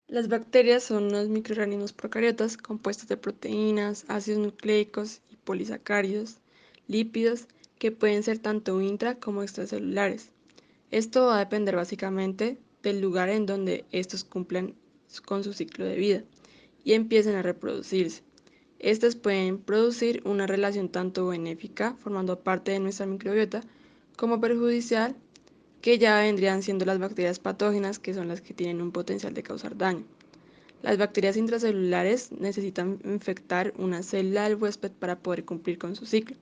Las bacterias son unos microorganismos procariotas compuestos de proteínas, ácidos nucleicos y polisacáridos, lípidos, que pueden ser tanto intra como extracelulares. Esto va a depender básicamente del lugar en donde estos cumplan con su ciclo de vida y empiecen a reproducirse. Estas pueden producir una relación tanto benéfica, formando parte de nuestra microbiota, como perjudicial, que ya vendrían siendo las bacterias patógenas, que son las que tienen un potencial de causar daño. Las bacterias intracelulares necesitan infectar una célula del huésped para poder cumplir con su ciclo,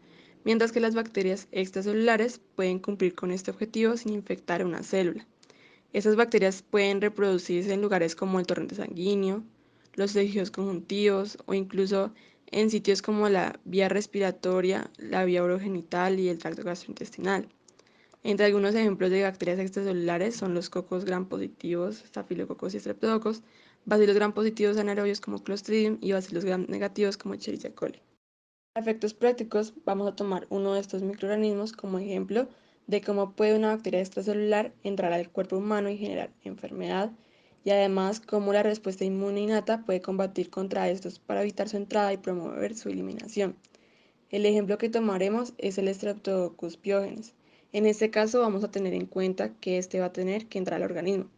mientras que las bacterias extracelulares pueden cumplir con este objetivo sin infectar una célula. Estas bacterias pueden reproducirse en lugares como el torrente sanguíneo, los tejidos conjuntivos o incluso en sitios como la vía respiratoria, la vía urogenital y el tracto gastrointestinal. Entre algunos ejemplos de bacterias extracelulares son los cocos gram positivos, estafilococos y streptococcus, bacilos gram positivos anaerobios como Clostridium y bacilos gram negativos como Escherichia coli. Para efectos prácticos, vamos a tomar uno de estos microorganismos como ejemplo de cómo puede una bacteria extracelular entrar al cuerpo humano y generar enfermedad, y además cómo la respuesta inmune innata puede combatir contra estos para evitar su entrada y promover su eliminación. El ejemplo que tomaremos es el Streptococcus pyogenes. En este caso vamos a tener en cuenta que este va a tener que entrar al organismo,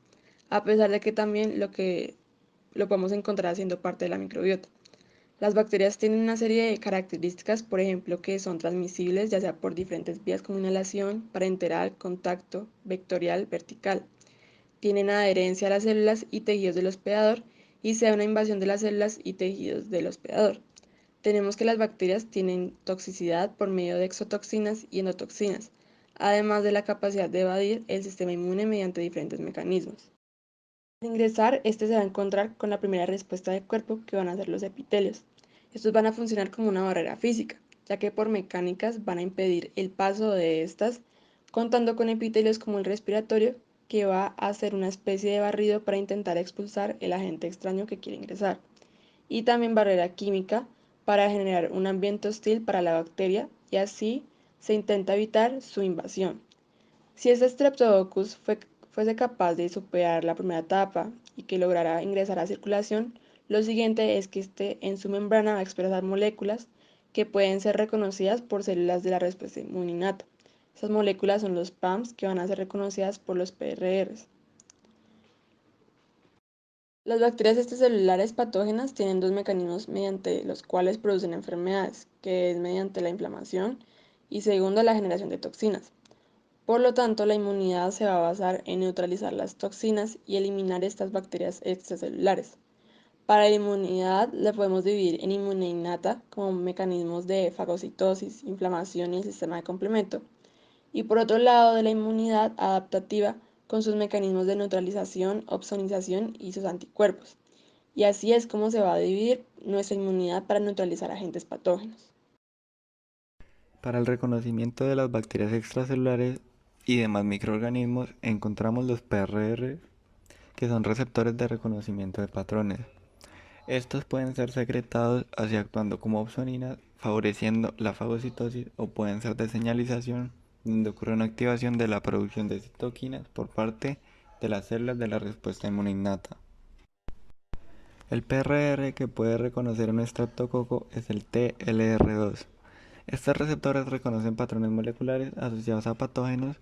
a pesar de que también lo podemos encontrar siendo parte de la microbiota. Las bacterias tienen una serie de características, por ejemplo, que son transmisibles ya sea por diferentes vías como inhalación, parenteral, contacto, vectorial, vertical. Tienen adherencia a las células y tejidos del hospedador y sea una invasión de las células y tejidos del hospedador. Tenemos que las bacterias tienen toxicidad por medio de exotoxinas y endotoxinas, además de la capacidad de evadir el sistema inmune mediante diferentes mecanismos. Al ingresar, este se va a encontrar con la primera respuesta del cuerpo, que van a ser los epitelios. Estos van a funcionar como una barrera física, ya que por mecánicas van a impedir el paso de estas, contando con epitelios como el respiratorio, que va a hacer una especie de barrido para intentar expulsar el agente extraño que quiere ingresar, y también barrera química para generar un ambiente hostil para la bacteria, y así se intenta evitar su invasión. Si este Streptococcus fuese capaz de superar la primera etapa y que lograra ingresar a circulación, lo siguiente es que este en su membrana va a expresar moléculas que pueden ser reconocidas por células de la respuesta inmune innata. Estas moléculas son los PAMs, que van a ser reconocidas por los PRRs. Las bacterias extracelulares patógenas tienen dos mecanismos mediante los cuales producen enfermedades, que es mediante la inflamación y segundo la generación de toxinas. Por lo tanto, la inmunidad se va a basar en neutralizar las toxinas y eliminar estas bacterias extracelulares. Para la inmunidad la podemos dividir en inmunidad innata como mecanismos de fagocitosis, inflamación y el sistema de complemento, y por otro lado de la inmunidad adaptativa con sus mecanismos de neutralización, opsonización y sus anticuerpos. Y así es como se va a dividir nuestra inmunidad para neutralizar agentes patógenos. Para el reconocimiento de las bacterias extracelulares y demás microorganismos encontramos los PRR, que son receptores de reconocimiento de patrones. Estos pueden ser secretados así actuando como opsoninas, favoreciendo la fagocitosis, o pueden ser de señalización, donde ocurre una activación de la producción de citoquinas por parte de las células de la respuesta inmune innata. El PRR que puede reconocer un estreptococo es el TLR2. Estos receptores reconocen patrones moleculares asociados a patógenos,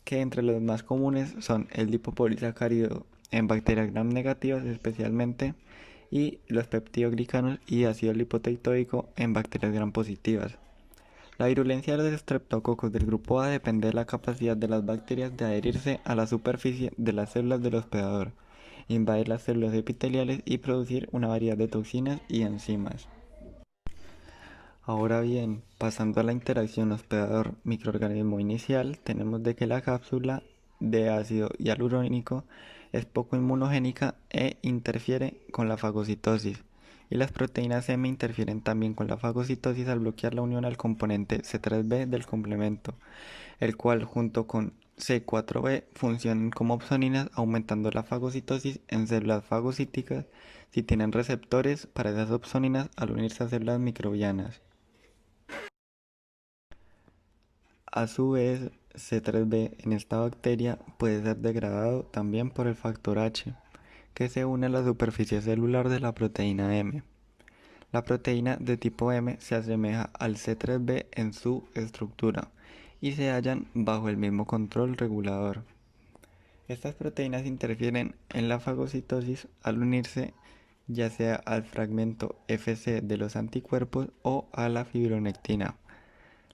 que entre los más comunes son el lipopolisacárido en bacterias gram negativas especialmente, y los peptidoglicanos y ácido lipoteictóico en bacterias gram positivas. La virulencia de los estreptococos del grupo A depende de la capacidad de las bacterias de adherirse a la superficie de las células del hospedador, invadir las células epiteliales y producir una variedad de toxinas y enzimas. Ahora bien, pasando a la interacción hospedador-microorganismo inicial, tenemos de que la cápsula de ácido hialurónico es poco inmunogénica e interfiere con la fagocitosis, y las proteínas M interfieren también con la fagocitosis al bloquear la unión al componente C3b del complemento, el cual junto con C4b funcionan como opsoninas, aumentando la fagocitosis en células fagocíticas si tienen receptores para esas opsoninas al unirse a células microbianas. A su vez, C3b en esta bacteria puede ser degradado también por el factor H, que se une a la superficie celular de la proteína M. La proteína de tipo M se asemeja al C3b en su estructura y se hallan bajo el mismo control regulador. Estas proteínas interfieren en la fagocitosis al unirse ya sea al fragmento Fc de los anticuerpos o a la fibronectina,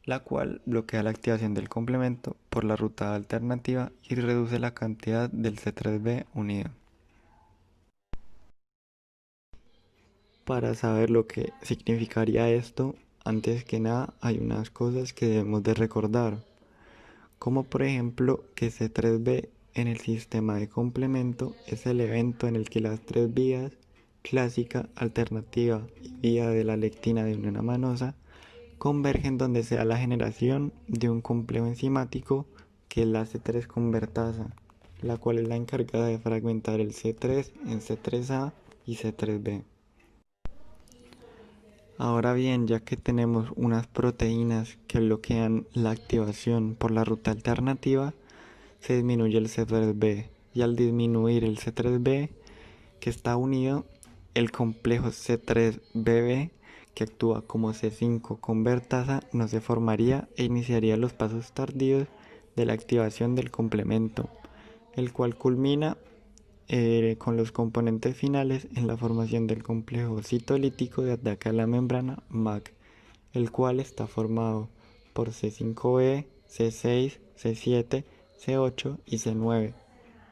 la cual bloquea la activación del complemento por la ruta alternativa y reduce la cantidad del C3b unido. Para saber lo que significaría esto, antes que nada hay unas cosas que debemos de recordar, como por ejemplo que C3b en el sistema de complemento es el evento en el que las tres vías, clásica, alternativa y vía de la lectina de unión amanosa, convergen donde se da la generación de un complejo enzimático que es la C3 convertasa, la cual es la encargada de fragmentar el C3 en C3A y C3B. Ahora bien, ya que tenemos unas proteínas que bloquean la activación por la ruta alternativa, se disminuye el C3b y al disminuir el C3b que está unido, el complejo C3bb que actúa como C5 convertasa no se formaría e iniciaría los pasos tardíos de la activación del complemento, el cual culmina con los componentes finales en la formación del complejo citolítico de ataque a la membrana MAC, el cual está formado por C5b, C6, C7, C8 y C9,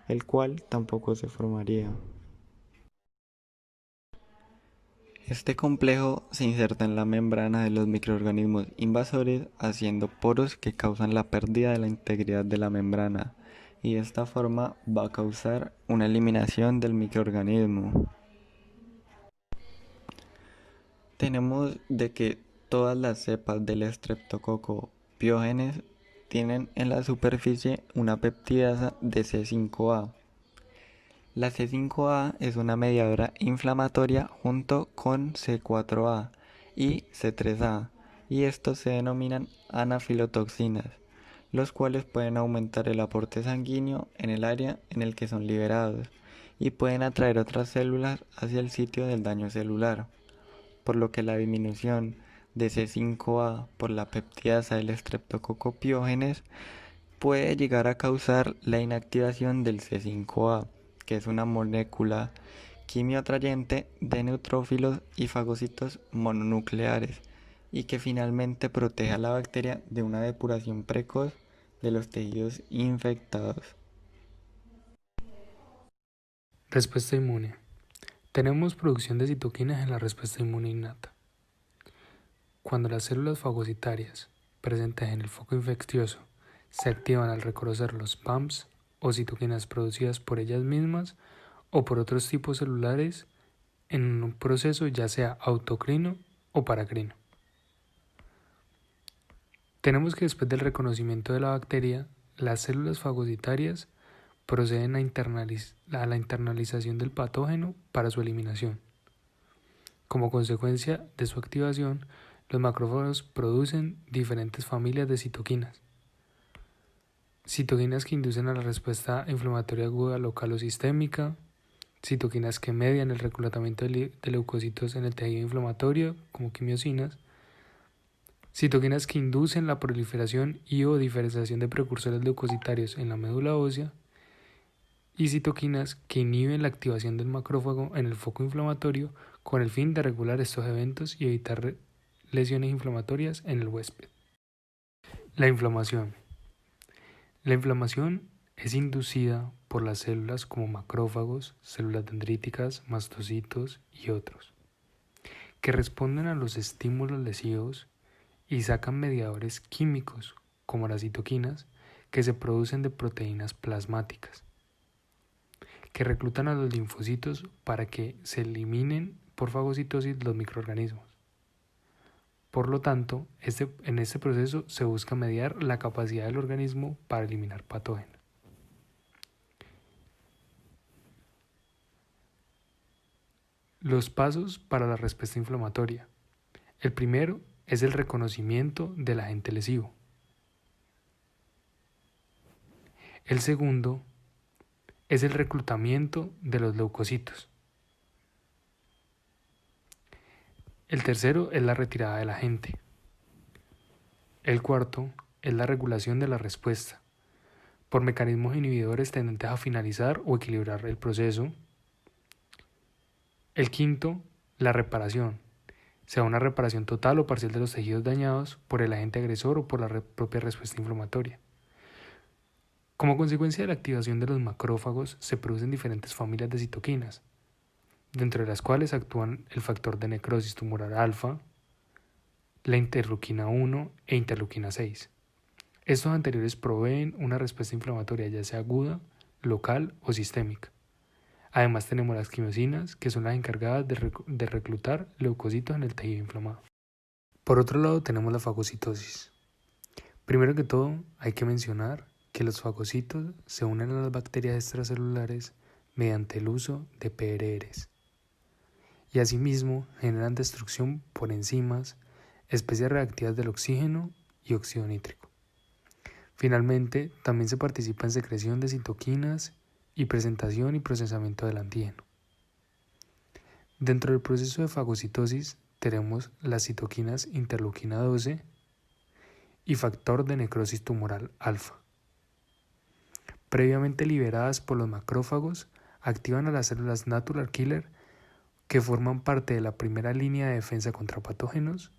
el cual tampoco se formaría. Este complejo se inserta en la membrana de los microorganismos invasores haciendo poros que causan la pérdida de la integridad de la membrana y de esta forma va a causar una eliminación del microorganismo. Tenemos de que todas las cepas del Streptococcus pyogenes tienen en la superficie una peptidasa de C5A. La C5A es una mediadora inflamatoria junto con C4A y C3A, y estos se denominan anafilotoxinas, los cuales pueden aumentar el aporte sanguíneo en el área en el que son liberados y pueden atraer otras células hacia el sitio del daño celular, por lo que la disminución de C5A por la peptidasa del Streptococcus pyogenes puede llegar a causar la inactivación del C5A, que es una molécula quimioatrayente de neutrófilos y fagocitos mononucleares y que finalmente protege a la bacteria de una depuración precoz de los tejidos infectados. Respuesta inmune. Tenemos producción de citoquinas en la respuesta inmune innata. Cuando las células fagocitarias presentes en el foco infeccioso se activan al reconocer los PAMPs o citoquinas producidas por ellas mismas o por otros tipos celulares en un proceso ya sea autocrino o paracrino. Tenemos que después del reconocimiento de la bacteria, las células fagocitarias proceden a la internalización del patógeno para su eliminación. Como consecuencia de su activación, los macrófagos producen diferentes familias de citoquinas. Citoquinas que inducen a la respuesta inflamatoria aguda local o sistémica, citoquinas que median el reclutamiento de leucocitos en el tejido inflamatorio, como quimiosinas, citoquinas que inducen la proliferación y o diferenciación de precursores leucocitarios en la médula ósea, y citoquinas que inhiben la activación del macrófago en el foco inflamatorio con el fin de regular estos eventos y evitar lesiones inflamatorias en el huésped. La inflamación. La inflamación es inducida por las células como macrófagos, células dendríticas, mastocitos y otros, que responden a los estímulos lesivos y sacan mediadores químicos como las citoquinas que se producen de proteínas plasmáticas, que reclutan a los linfocitos para que se eliminen por fagocitosis los microorganismos. Por lo tanto, en este proceso se busca mediar la capacidad del organismo para eliminar patógenos. Los pasos para la respuesta inflamatoria. El primero es el reconocimiento del agente lesivo. El segundo es el reclutamiento de los leucocitos. El tercero es la retirada del agente. El cuarto es la regulación de la respuesta, por mecanismos inhibidores tendentes a finalizar o equilibrar el proceso. El quinto, la reparación, sea una reparación total o parcial de los tejidos dañados por el agente agresor o por la propia respuesta inflamatoria. Como consecuencia de la activación de los macrófagos se producen diferentes familias de citoquinas, dentro de las cuales actúan el factor de necrosis tumoral alfa, la interleuquina 1 e interleuquina 6. Estos anteriores proveen una respuesta inflamatoria ya sea aguda, local o sistémica. Además tenemos las quimiosinas, que son las encargadas de reclutar leucocitos en el tejido inflamado. Por otro lado tenemos la fagocitosis. Primero que todo hay que mencionar que los fagocitos se unen a las bacterias extracelulares mediante el uso de PRRs y asimismo generan destrucción por enzimas, especies reactivas del oxígeno y óxido nítrico. Finalmente, también se participa en secreción de citoquinas y presentación y procesamiento del antígeno. Dentro del proceso de fagocitosis tenemos las citoquinas interleuquina 12 y factor de necrosis tumoral alfa. Previamente liberadas por los macrófagos, activan a las células natural killer que forman parte de la primera línea de defensa contra patógenos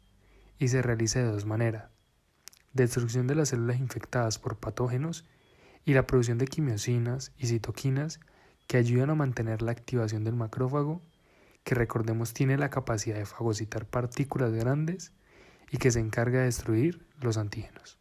y se realiza de dos maneras: destrucción de las células infectadas por patógenos y la producción de quimiosinas y citoquinas que ayudan a mantener la activación del macrófago, que recordemos tiene la capacidad de fagocitar partículas grandes y que se encarga de destruir los antígenos.